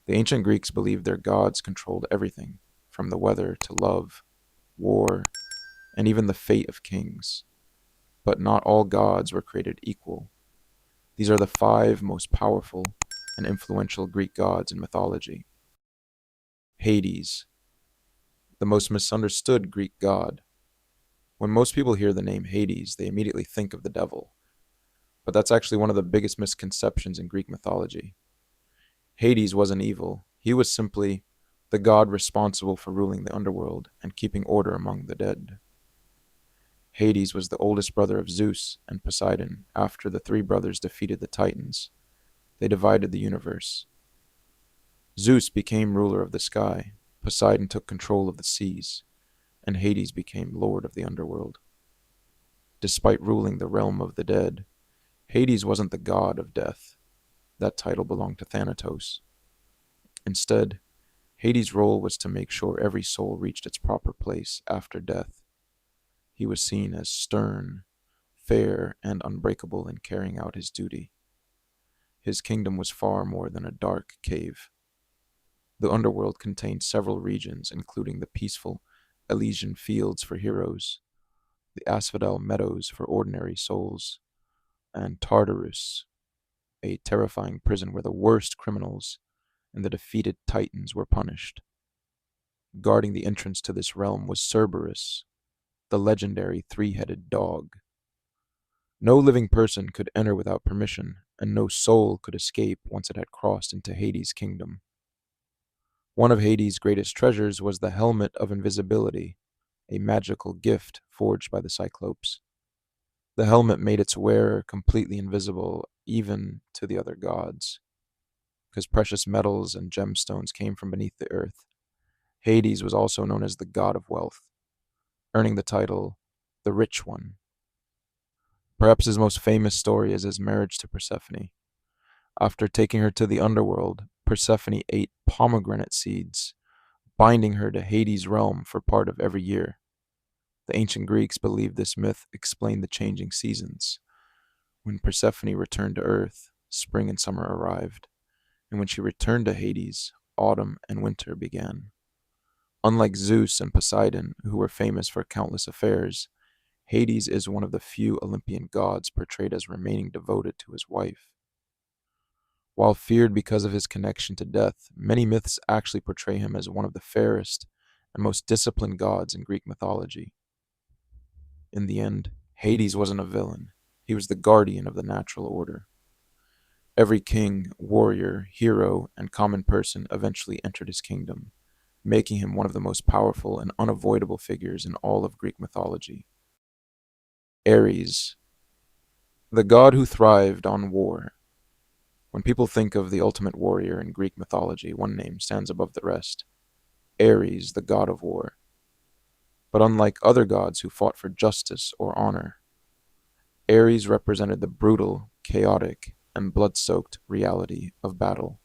The ancient Greeks believed their gods controlled everything, from the weather to love, war, and even the fate of kings. But not all gods were created equal. These are the five most powerful and influential Greek gods in mythology. Hades, the most misunderstood Greek god. When most people hear the name Hades, they immediately think of the devil. But that's actually one of the biggest misconceptions in Greek mythology. Hades wasn't evil, he was simply the god responsible for ruling the underworld and keeping order among the dead. Hades was the oldest brother of Zeus and Poseidon after the three brothers defeated the Titans. They divided the universe. Zeus became ruler of the sky, Poseidon took control of the seas, and Hades became lord of the underworld. Despite ruling the realm of the dead, Hades wasn't the god of death. That title belonged to Thanatos. Instead, Hades' role was to make sure every soul reached its proper place after death. He was seen as stern, fair, and unbreakable in carrying out his duty. His kingdom was far more than a dark cave. The underworld contained several regions, including the peaceful Elysian fields for heroes, the Asphodel meadows for ordinary souls, and Tartarus, a terrifying prison where the worst criminals and the defeated titans were punished. Guarding the entrance to this realm was Cerberus, the legendary three-headed dog. No living person could enter without permission, and no soul could escape once it had crossed into Hades' kingdom. One of Hades' greatest treasures was the Helmet of Invisibility, a magical gift forged by the Cyclopes. The helmet made its wearer completely invisible, even to the other gods. Because precious metals and gemstones came from beneath the earth, Hades was also known as the god of wealth, earning the title the Rich One. Perhaps his most famous story is his marriage to Persephone. After taking her to the underworld, Persephone ate pomegranate seeds, binding her to Hades' realm for part of every year. The ancient Greeks believed this myth explained the changing seasons. When Persephone returned to Earth, spring and summer arrived, and when she returned to Hades, autumn and winter began. Unlike Zeus and Poseidon, who were famous for countless affairs, Hades is one of the few Olympian gods portrayed as remaining devoted to his wife. While feared because of his connection to death, many myths actually portray him as one of the fairest and most disciplined gods in Greek mythology. In the end, Hades wasn't a villain. He was the guardian of the natural order. Every king, warrior, hero, and common person eventually entered his kingdom, making him one of the most powerful and unavoidable figures in all of Greek mythology. Ares, the god who thrived on war. When people think of the ultimate warrior in Greek mythology, one name stands above the rest: Ares, the god of war. But unlike other gods who fought for justice or honor, Ares represented the brutal, chaotic, and blood-soaked reality of battle.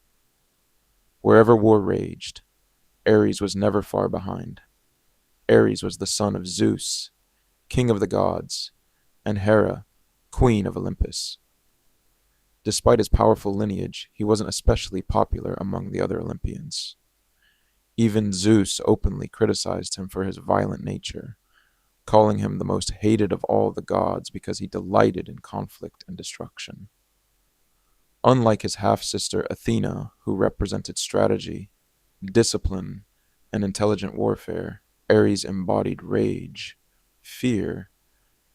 Wherever war raged, Ares was never far behind. Ares was the son of Zeus, king of the gods, and Hera, queen of Olympus. Despite his powerful lineage, he wasn't especially popular among the other Olympians. Even Zeus openly criticized him for his violent nature, calling him the most hated of all the gods because he delighted in conflict and destruction. Unlike his half-sister Athena, who represented strategy, discipline, and intelligent warfare, Ares embodied rage, fear,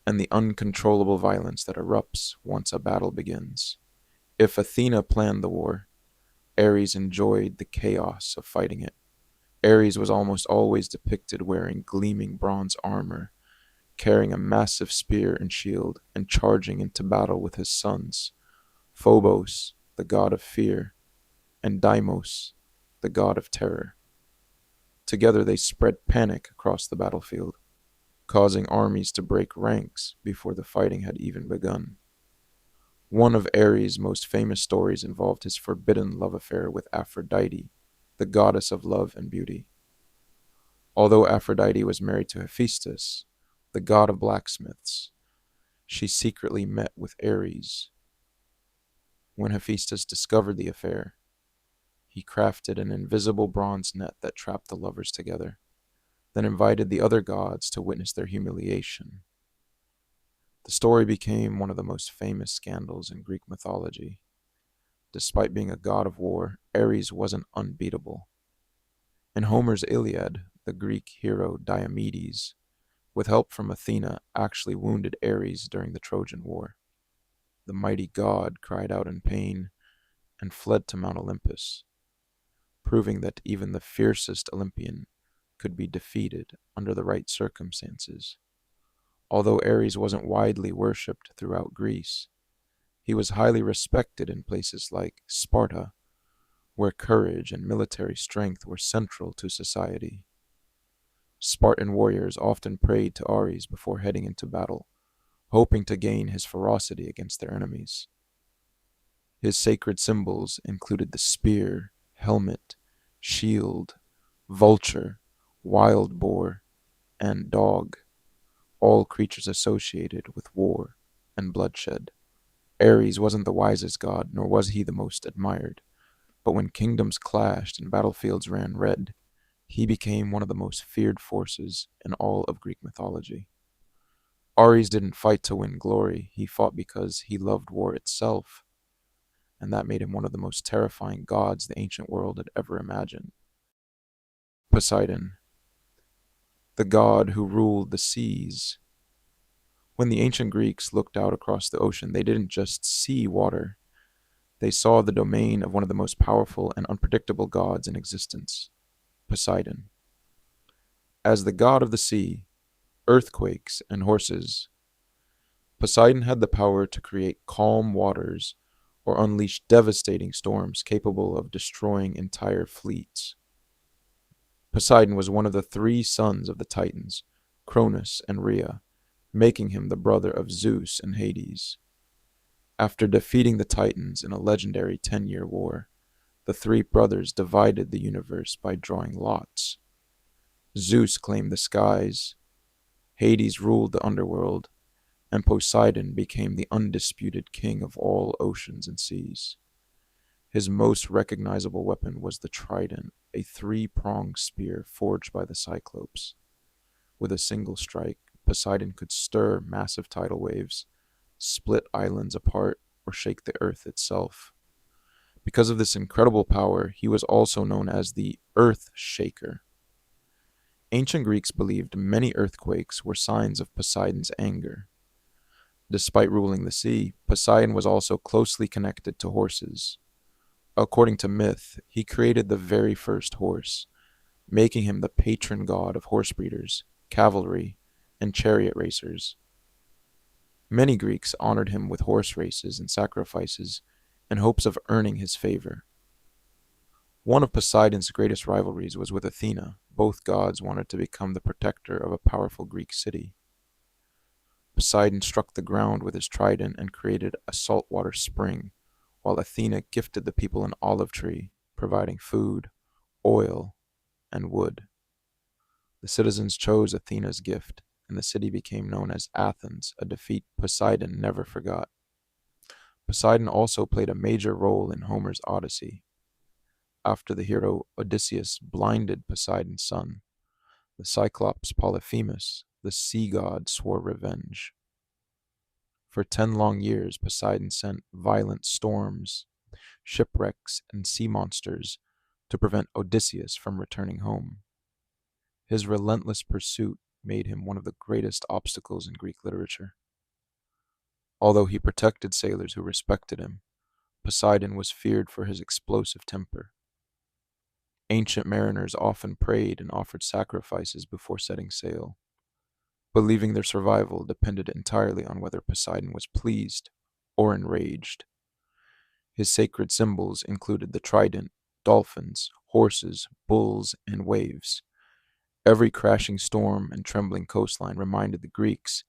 and the uncontrollable violence that erupts once a battle begins. If Athena planned the war, Ares enjoyed the chaos of fighting it. Ares was almost always depicted wearing gleaming bronze armor, carrying a massive spear and shield, and charging into battle with his sons, Phobos, the god of fear, and Deimos, the god of terror. Together they spread panic across the battlefield, causing armies to break ranks before the fighting had even begun. One of Ares' most famous stories involved his forbidden love affair with Aphrodite, the goddess of love and beauty. Although Aphrodite was married to Hephaestus, the god of blacksmiths, she secretly met with Ares. When Hephaestus discovered the affair, he crafted an invisible bronze net that trapped the lovers together, then invited the other gods to witness their humiliation. The story became one of the most famous scandals in Greek mythology. Despite being a god of war, Ares wasn't unbeatable. In Homer's Iliad, the Greek hero Diomedes, with help from Athena, actually wounded Ares during the Trojan War. The mighty god cried out in pain and fled to Mount Olympus, proving that even the fiercest Olympian could be defeated under the right circumstances. Although Ares wasn't widely worshipped throughout Greece, he was highly respected in places like Sparta, where courage and military strength were central to society. Spartan warriors often prayed to Ares before heading into battle, hoping to gain his ferocity against their enemies. His sacred symbols included the spear, helmet, shield, vulture, wild boar, and dog, all creatures associated with war and bloodshed. Ares wasn't the wisest god, nor was he the most admired, but when kingdoms clashed and battlefields ran red, he became one of the most feared forces in all of Greek mythology. Ares didn't fight to win glory, he fought because he loved war itself, and that made him one of the most terrifying gods the ancient world had ever imagined. Poseidon, the god who ruled the seas. When the ancient Greeks looked out across the ocean, they didn't just see water, they saw the domain of one of the most powerful and unpredictable gods in existence, Poseidon. As the god of the sea, earthquakes, and horses, Poseidon had the power to create calm waters or unleash devastating storms capable of destroying entire fleets. Poseidon was one of the three sons of the Titans, Cronus and Rhea, making him the brother of Zeus and Hades. After defeating the Titans in a legendary 10-year war, the three brothers divided the universe by drawing lots. Zeus claimed the skies, Hades ruled the underworld, and Poseidon became the undisputed king of all oceans and seas. His most recognizable weapon was the trident, a three-pronged spear forged by the Cyclopes. With a single strike, Poseidon could stir massive tidal waves, split islands apart, or shake the earth itself. Because of this incredible power, he was also known as the Earth Shaker. Ancient Greeks believed many earthquakes were signs of Poseidon's anger. Despite ruling the sea, Poseidon was also closely connected to horses. According to myth, he created the very first horse, making him the patron god of horse breeders, cavalry, and chariot racers. Many Greeks honored him with horse races and sacrifices in hopes of earning his favor. One of Poseidon's greatest rivalries was with Athena. Both gods wanted to become the protector of a powerful Greek city. Poseidon struck the ground with his trident and created a saltwater spring, while Athena gifted the people an olive tree, providing food, oil, and wood. The citizens chose Athena's gift, and the city became known as Athens, a defeat Poseidon never forgot. Poseidon also played a major role in Homer's Odyssey. After the hero Odysseus blinded Poseidon's son, the Cyclops Polyphemus, the sea god, swore revenge. For 10 long years, Poseidon sent violent storms, shipwrecks, and sea monsters to prevent Odysseus from returning home. His relentless pursuit made him one of the greatest obstacles in Greek literature. Although he protected sailors who respected him, Poseidon was feared for his explosive temper. Ancient mariners often prayed and offered sacrifices before setting sail, believing their survival depended entirely on whether Poseidon was pleased or enraged. His sacred symbols included the trident, dolphins, horses, bulls, and waves. Every crashing storm and trembling coastline reminded the Greeks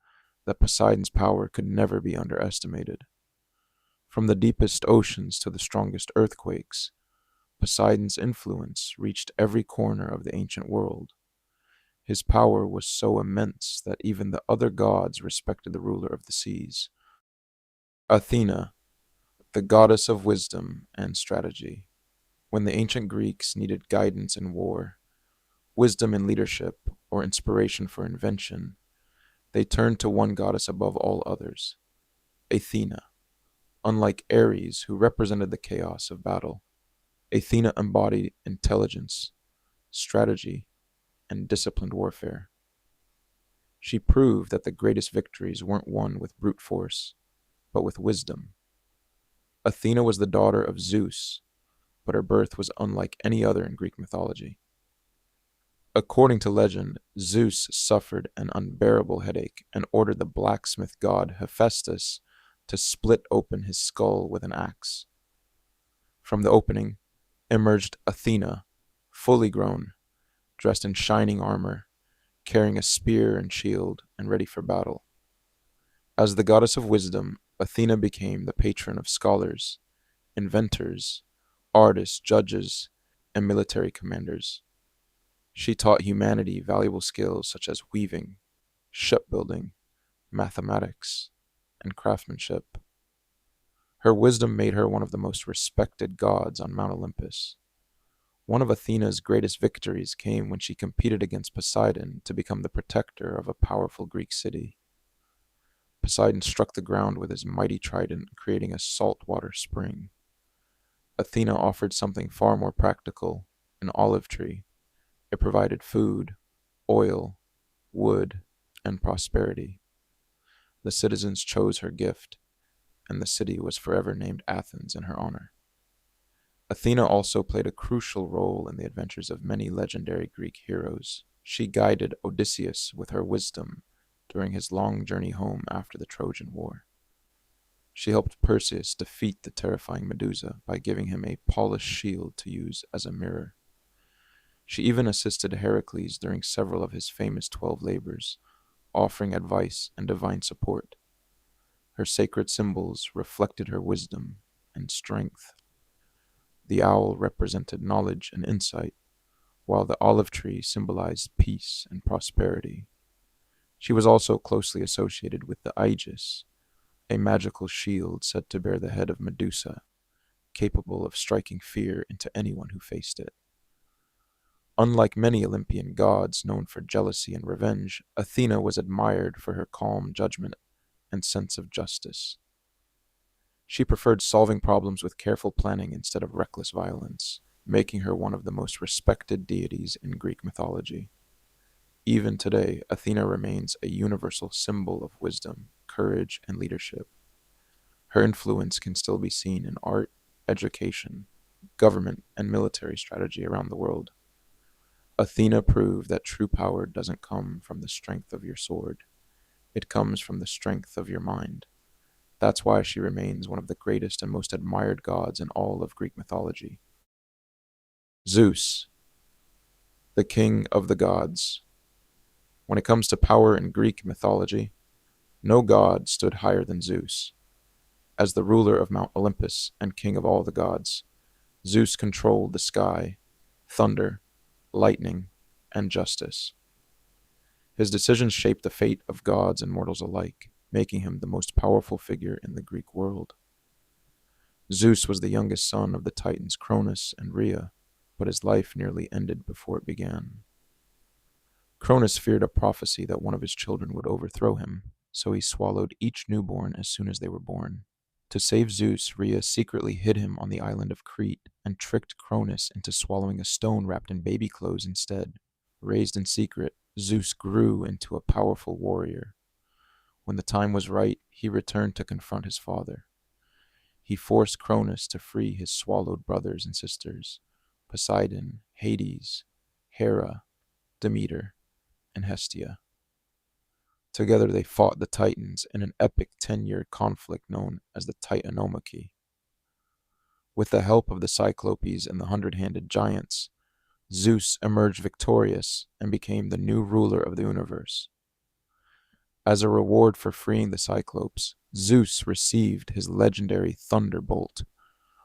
that Poseidon's power could never be underestimated. From the deepest oceans to the strongest earthquakes, Poseidon's influence reached every corner of the ancient world. His power was so immense that even the other gods respected the ruler of the seas. Athena, the goddess of wisdom and strategy. When the ancient Greeks needed guidance in war, wisdom in leadership, or inspiration for invention, they turned to one goddess above all others, Athena. Unlike Ares, who represented the chaos of battle, Athena embodied intelligence, strategy, and disciplined warfare. She proved that the greatest victories weren't won with brute force, but with wisdom. Athena was the daughter of Zeus, but her birth was unlike any other in Greek mythology. According to legend, Zeus suffered an unbearable headache and ordered the blacksmith god Hephaestus to split open his skull with an axe. From the opening emerged Athena, fully grown, dressed in shining armor, carrying a spear and shield and ready for battle. As the goddess of wisdom, Athena became the patron of scholars, inventors, artists, judges, and military commanders. She taught humanity valuable skills such as weaving, shipbuilding, mathematics, and craftsmanship. Her wisdom made her one of the most respected gods on Mount Olympus. One of Athena's greatest victories came when she competed against Poseidon to become the protector of a powerful Greek city. Poseidon struck the ground with his mighty trident, creating a saltwater spring. Athena offered something far more practical, an olive tree. It provided food, oil, wood, and prosperity. The citizens chose her gift, and the city was forever named Athens in her honor. Athena also played a crucial role in the adventures of many legendary Greek heroes. She guided Odysseus with her wisdom during his long journey home after the Trojan War. She helped Perseus defeat the terrifying Medusa by giving him a polished shield to use as a mirror. She even assisted Heracles during several of his famous 12 labors, offering advice and divine support. Her sacred symbols reflected her wisdom and strength. The owl represented knowledge and insight, while the olive tree symbolized peace and prosperity. She was also closely associated with the Aegis, a magical shield said to bear the head of Medusa, capable of striking fear into anyone who faced it. Unlike many Olympian gods known for jealousy and revenge, Athena was admired for her calm judgment and sense of justice. She preferred solving problems with careful planning instead of reckless violence, making her one of the most respected deities in Greek mythology. Even today, Athena remains a universal symbol of wisdom, courage, and leadership. Her influence can still be seen in art, education, government, and military strategy around the world. Athena proved that true power doesn't come from the strength of your sword. It comes from the strength of your mind. That's why she remains one of the greatest and most admired gods in all of Greek mythology. Zeus, the king of the gods. When it comes to power in Greek mythology, no god stood higher than Zeus. As the ruler of Mount Olympus and king of all the gods, Zeus controlled the sky, thunder, lightning, and justice. His decisions shaped the fate of gods and mortals alike, making him the most powerful figure in the Greek world. Zeus was the youngest son of the Titans Cronus and Rhea, but his life nearly ended before it began. Cronus feared a prophecy that one of his children would overthrow him, so he swallowed each newborn as soon as they were born. To save Zeus, Rhea secretly hid him on the island of Crete and tricked Cronus into swallowing a stone wrapped in baby clothes instead. Raised in secret, Zeus grew into a powerful warrior. When the time was right, he returned to confront his father. He forced Cronus to free his swallowed brothers and sisters, Poseidon, Hades, Hera, Demeter, and Hestia. Together they fought the Titans in an epic 10-year conflict known as the Titanomachy. With the help of the Cyclopes and the hundred-handed giants, Zeus emerged victorious and became the new ruler of the universe. As a reward for freeing the Cyclopes, Zeus received his legendary Thunderbolt,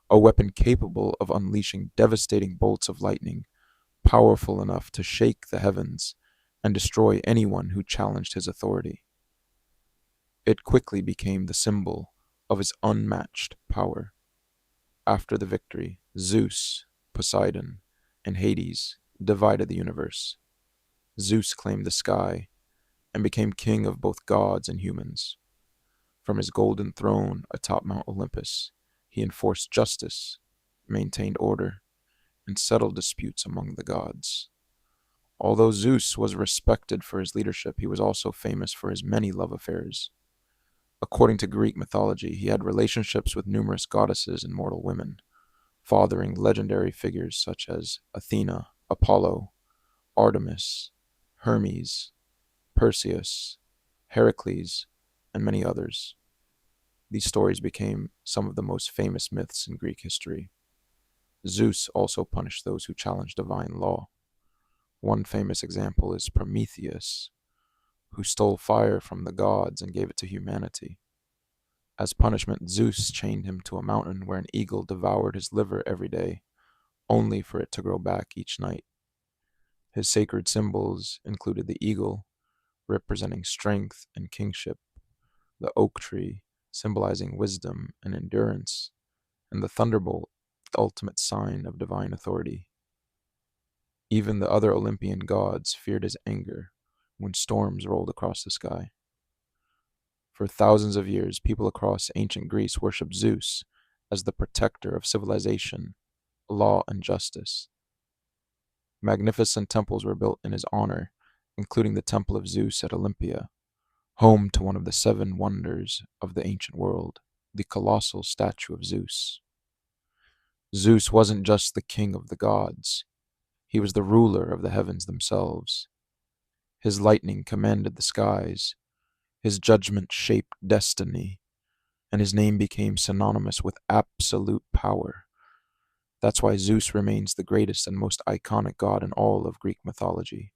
a weapon capable of unleashing devastating bolts of lightning, powerful enough to shake the heavens and destroy anyone who challenged his authority. It quickly became the symbol of his unmatched power. After the victory, Zeus, Poseidon, and Hades divided the universe. Zeus claimed the sky and became king of both gods and humans. From his golden throne atop Mount Olympus, he enforced justice, maintained order, and settled disputes among the gods. Although Zeus was respected for his leadership, he was also famous for his many love affairs. According to Greek mythology, he had relationships with numerous goddesses and mortal women, fathering legendary figures such as Athena, Apollo, Artemis, Hermes, Perseus, Heracles, and many others. These stories became some of the most famous myths in Greek history. Zeus also punished those who challenged divine law. One famous example is Prometheus, who stole fire from the gods and gave it to humanity. As punishment, Zeus chained him to a mountain where an eagle devoured his liver every day, only for it to grow back each night. His sacred symbols included the eagle, representing strength and kingship, the oak tree, symbolizing wisdom and endurance, and the thunderbolt, the ultimate sign of divine authority. Even the other Olympian gods feared his anger when storms rolled across the sky. For thousands of years, people across ancient Greece worshipped Zeus as the protector of civilization, law, and justice. Magnificent temples were built in his honor, including the Temple of Zeus at Olympia, home to one of the seven wonders of the ancient world, the colossal statue of Zeus. Zeus wasn't just the king of the gods, he was the ruler of the heavens themselves. His lightning commanded the skies, his judgment shaped destiny, and his name became synonymous with absolute power. That's why Zeus remains the greatest and most iconic god in all of Greek mythology.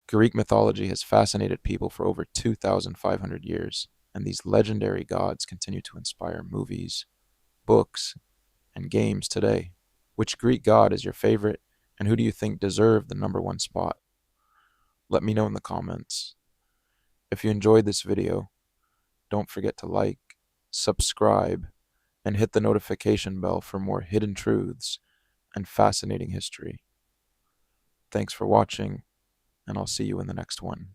Greek mythology has fascinated people for over 2,500 years, and these legendary gods continue to inspire movies, books, and games today. Which Greek god is your favorite, and who do you think deserved the number one spot? Let me know in the comments. If you enjoyed this video, don't forget to like, subscribe, and hit the notification bell for more hidden truths and fascinating history. Thanks for watching, and I'll see you in the next one.